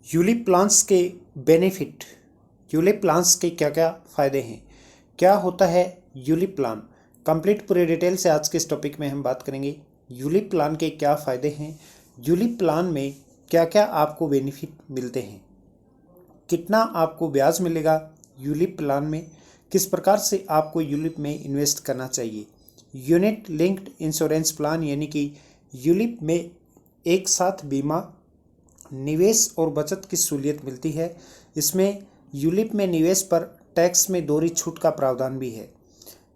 ULIP plans के benefit, ULIP plans के क्या क्या फ़ायदे हैं, क्या होता है यूलिप प्लान। कंप्लीट पूरे डिटेल से आज के इस टॉपिक में हम बात करेंगे। यूलिप प्लान के क्या फ़ायदे हैं, यूलिप प्लान में क्या क्या आपको बेनिफिट मिलते हैं, कितना आपको ब्याज मिलेगा यूलिप प्लान में, किस प्रकार से आपको यूलिप में इन्वेस्ट करना चाहिए। यूनिट लिंक्ड इंश्योरेंस प्लान यानी कि यूलिप में एक साथ बीमा, निवेश और बचत की सहूलियत मिलती है। इसमें यूलिप में निवेश पर टैक्स में दोहरी छूट का प्रावधान भी है।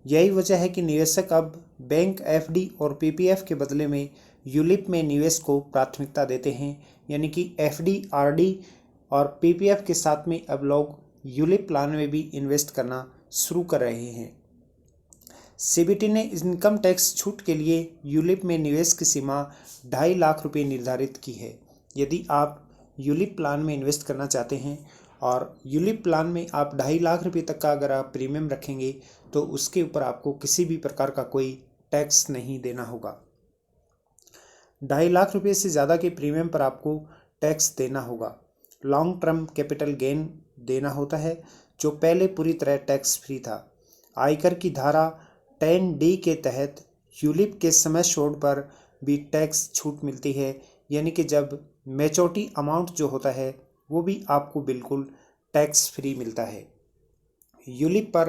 यही वजह है कि निवेशक अब बैंक एफडी और पीपीएफ के बदले में यूलिप में निवेश को प्राथमिकता देते हैं, यानी कि एफडी, आरडी और पीपीएफ के साथ में अब लोग यूलिप प्लान में भी इन्वेस्ट करना शुरू कर रहे हैं। सीबीटी ने इनकम टैक्स छूट के लिए यूलिप में निवेश की सीमा 2.5 लाख रुपये निर्धारित की है। यदि आप यूलिप प्लान में इन्वेस्ट करना चाहते हैं और यूलिप प्लान में आप 2.5 लाख रुपये तक का अगर आप प्रीमियम रखेंगे तो उसके ऊपर आपको किसी भी प्रकार का कोई टैक्स नहीं देना होगा। 2.5 लाख रुपये से ज़्यादा के प्रीमियम पर आपको टैक्स देना होगा। लॉन्ग टर्म कैपिटल गेन देना होता है जो पहले पूरी तरह टैक्स फ्री था। आयकर की धारा 10D के तहत यूलिप के समय छोड़ पर भी टैक्स छूट मिलती है, यानी कि जब मैच्योरिटी अमाउंट जो होता है वो भी आपको बिल्कुल टैक्स फ्री मिलता है। यूलिप पर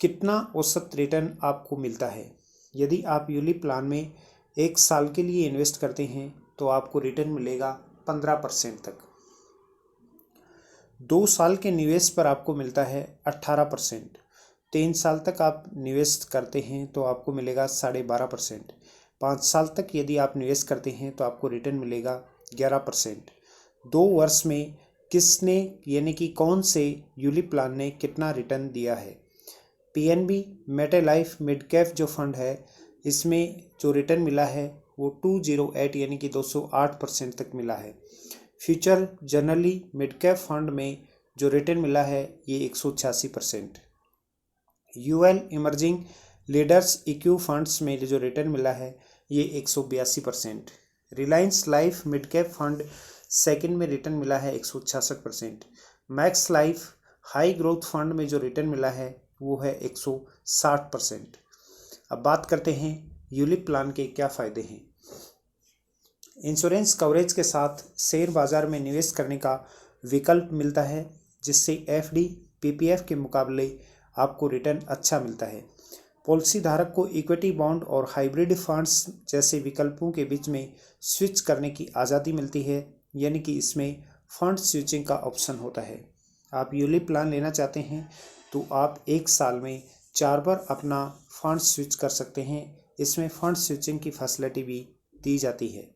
कितना औसत रिटर्न आपको मिलता है, यदि आप यूलिप प्लान में 1 साल के लिए इन्वेस्ट करते हैं तो आपको रिटर्न मिलेगा 15% तक। 2 साल के निवेश पर आपको मिलता है 18%। 3 साल तक आप निवेश करते हैं तो आपको मिलेगा 12.5%। 5 साल तक यदि आप निवेश करते हैं तो आपको रिटर्न मिलेगा 11%। 2 वर्ष में किसने यानी कि कौन से यूलिप प्लान ने कितना रिटर्न दिया है। पीएनबी मेटालाइफ मिड कैप जो फंड है, इसमें जो रिटर्न मिला है वो 208 यानी कि 208% तक मिला है। Future generally mid cap fund में जो रिटर्न मिला है ये 186%। यूएल इमर्जिंग लीडर्स इक्यू फंड्स में जो रिटर्न मिला है ये 182%। Reliance life mid cap fund second में रिटर्न मिला है 166%। Max life high growth fund में जो रिटर्न मिला है वो है 160%। अब बात करते हैं यूलिप प्लान के क्या फ़ायदे हैं। इंश्योरेंस कवरेज के साथ शेयर बाजार में निवेश करने का विकल्प मिलता है, जिससे एफडी, पीपीएफ के मुकाबले आपको रिटर्न अच्छा मिलता है। पॉलिसी धारक को इक्विटी बॉन्ड और हाइब्रिड फंड्स जैसे विकल्पों के बीच में स्विच करने की आज़ादी मिलती है, यानी कि इसमें फंड स्विचिंग का ऑप्शन होता है। आप यूलिप प्लान लेना चाहते हैं तो आप 1 साल में 4 बार अपना फंड स्विच कर सकते हैं। इसमें फंड स्विचिंग की फैसिलिटी भी दी जाती है।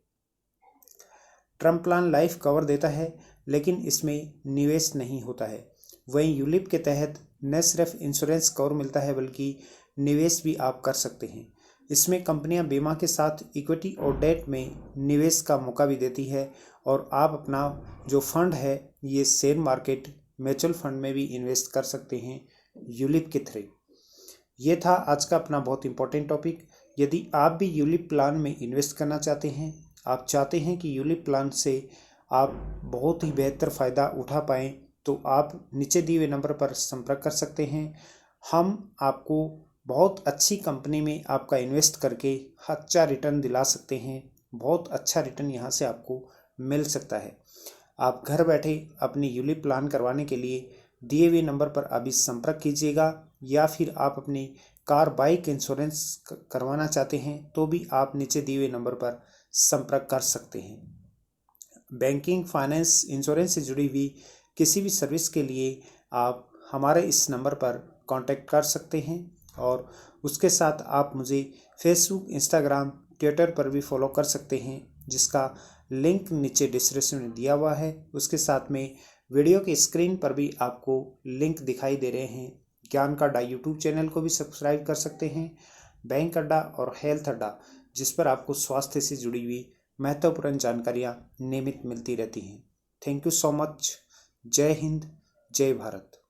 टर्म प्लान लाइफ कवर देता है लेकिन इसमें निवेश नहीं होता है। वहीं यूलिप के तहत न सिर्फ इंश्योरेंस कवर मिलता है बल्कि निवेश भी आप कर सकते हैं। इसमें कंपनियां बीमा के साथ इक्विटी और डेट में निवेश का मौका भी देती है और आप अपना जो फंड है ये शेयर मार्केट, म्यूचुअल फंड में भी इन्वेस्ट कर सकते हैं यूलिप के थ्रू। ये था आज का अपना बहुत इंपॉर्टेंट टॉपिक। यदि आप भी यूलिप प्लान में इन्वेस्ट करना चाहते हैं, आप चाहते हैं कि यूलिप प्लान से आप बहुत ही बेहतर फ़ायदा उठा पाएँ, तो आप नीचे दिए हुए नंबर पर संपर्क कर सकते हैं। हम आपको बहुत अच्छी कंपनी में आपका इन्वेस्ट करके अच्छा रिटर्न दिला सकते हैं। बहुत अच्छा रिटर्न यहाँ से आपको मिल सकता है। आप घर बैठे अपनी यूलिप प्लान करवाने के लिए दिए हुए नंबर पर अभी संपर्क कीजिएगा, या फिर आप अपनी कार बाइक इंश्योरेंस करवाना चाहते हैं तो भी आप नीचे दिए हुए नंबर पर संपर्क कर सकते हैं। बैंकिंग, फाइनेंस, इंश्योरेंस से जुड़ी हुई किसी भी सर्विस के लिए आप हमारे इस नंबर पर कांटेक्ट कर सकते हैं, और उसके साथ आप मुझे फेसबुक, इंस्टाग्राम, ट्विटर पर भी फॉलो कर सकते हैं, जिसका लिंक नीचे डिस्क्रिप्शन में दिया हुआ है। उसके साथ में वीडियो के स्क्रीन पर भी आपको लिंक दिखाई दे रहे हैं। ज्ञान का अड्डा यूट्यूब चैनल को भी सब्सक्राइब कर सकते हैं। बैंक अड्डा और हेल्थ अड्डा, जिस पर आपको स्वास्थ्य से जुड़ी हुई महत्वपूर्ण जानकारियाँ नियमित मिलती रहती हैं। Thank you so much. जय हिंद, जय भारत।